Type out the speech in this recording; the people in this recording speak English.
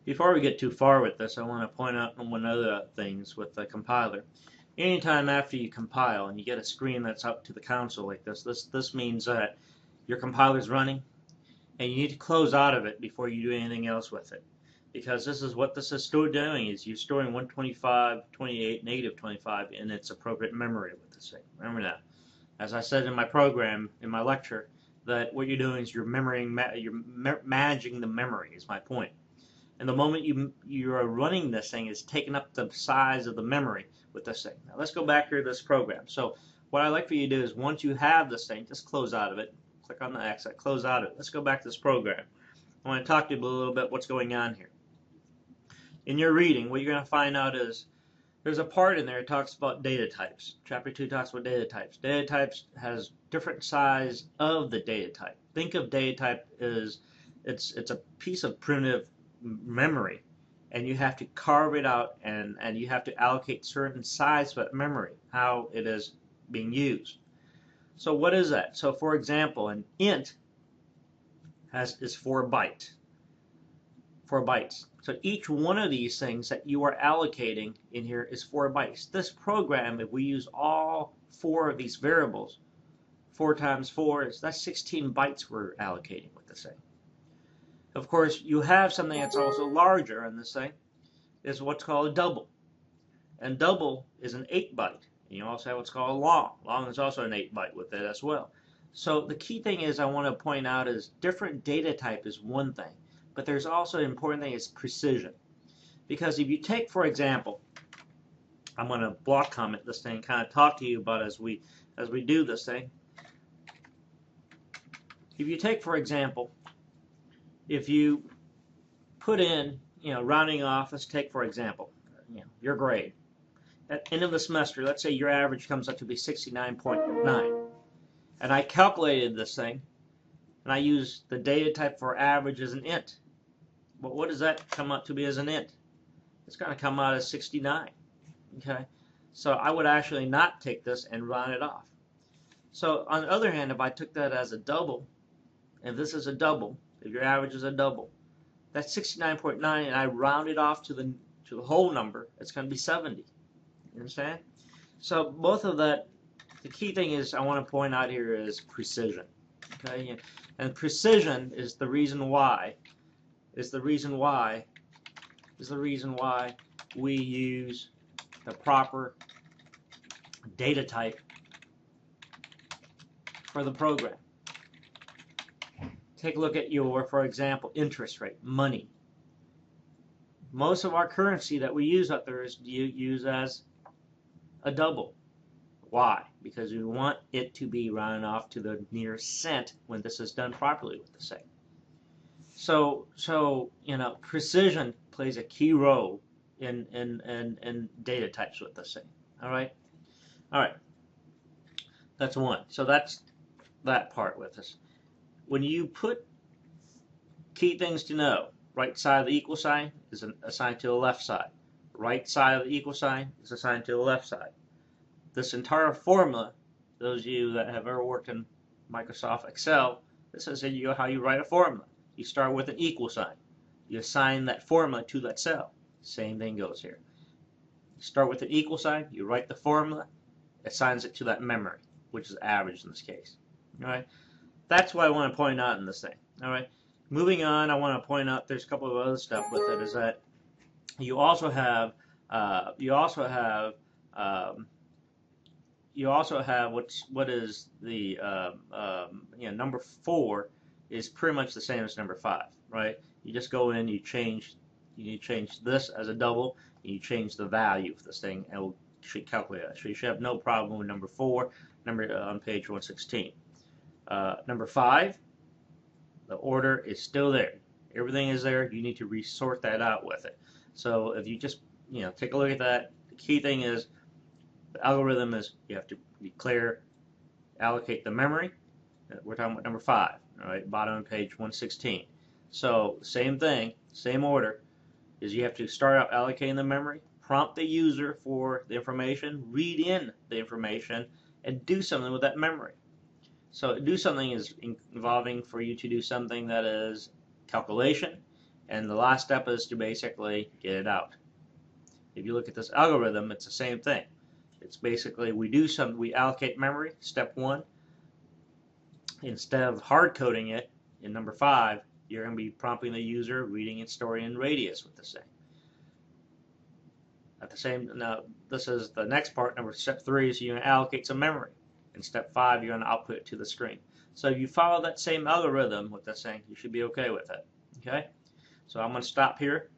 Before we get too far with this, I want to point out one other things with the compiler. Anytime after you compile and you get a screen that's up to the console like this means that your compiler is running and you need to close out of it before you do anything else with it. Because this is what this is doing is you're storing 125, 28, negative 25 in its appropriate memory with this thing. Remember that. As I said in my program, in my lecture, that what you're doing is you're managing the memory is my point. And the moment you are running this thing, is taking up the size of the memory with this thing. Now let's go back here to this program. So what I'd like for you to do is once you have this thing, just close out of it. Click on the X, close out of it. Let's go back to this program. I want to talk to you a little bit what's going on here. In your reading, what you're going to find out is there's a part in there that talks about data types. Chapter 2 talks about data types. Data types has different size of the data type. Think of data type as it's a piece of primitive memory, and you have to carve it out and you have to allocate certain size of memory, how it is being used. So what is that? So for example, an int is 4 bytes. 4 bytes. So each one of these things that you are allocating in here is 4 bytes. This program, if we use all 4 of these variables, 4 times 4 that's 16 bytes we're allocating with this thing. Of course, you have something that's also larger in this thing, is what's called a double. And double is an 8 byte. And you also have what's called a long. Long is also an 8 byte with it as well. So the key thing is I want to point out is different data type is one thing, but there's also an important thing is precision. Because if you take, for example, I'm going to block comment this thing, kind of talk to you about as we do this thing. If you take, for example, if you put in, rounding off, let's take, for example, your grade. At the end of the semester, let's say your average comes up to be 69.9. And I calculated this thing, and I used the data type for average as an int. But what does that come out to be as an int? It's going to come out as 69. Okay? So I would actually not take this and round it off. So on the other hand, if I took that as a double, if this is a double, if your average is a double, that's 69.9, and I round it off to the whole number, it's going to be 70. You understand? So both of that, the key thing is I want to point out here is precision. Okay? And precision is the reason why we use the proper data type for the program. Take a look at your, for example, interest rate, money. Most of our currency that we use out there is used as a double. Why? Because we want it to be rounded off to the nearest cent when this is done properly with the thing. So precision plays a key role in data types with this thing. All right. That's one. So that's that part with us. When you put key things to know, right side of the equal sign is assigned to the left side. Right side of the equal sign is assigned to the left side. This entire formula, those of you that have ever worked in Microsoft Excel, this is how you write a formula. You start with an equal sign. You assign that formula to that cell. Same thing goes here. You start with an equal sign, you write the formula, assigns it to that memory, which is average in this case. All right. That's what I want to point out in this thing. All right. Moving on, I want to point out there's a couple of other stuff with it. Is that you also have what is the number 4 is pretty much the same as number 5, right? You just go in, you change this as a double, and you change the value of this thing, and it should calculate it. So you should have no problem with number 4, on page 116. Number 5, the order is still there. Everything is there. You need to resort that out with it. So if you just take a look at that, the key thing is the algorithm is you have to declare, allocate the memory. We're talking about number 5. All right, bottom of page 116. So same thing, same order, is you have to start out allocating the memory, prompt the user for the information, read in the information, and do something with that memory. So do something is involving for you to do something that is calculation, and the last step is to basically get it out. If you look at this algorithm, it's the same thing. It's basically we allocate memory, step 1. Instead of hard coding it in number 5, you're going to be prompting the user, reading its story in radius with this thing. Now this is the next part. Step 3 is you're going to allocate some memory. In step 5, you're going to output it to the screen. So if you follow that same algorithm with this thing, you should be okay with it. Okay? So I'm going to stop here.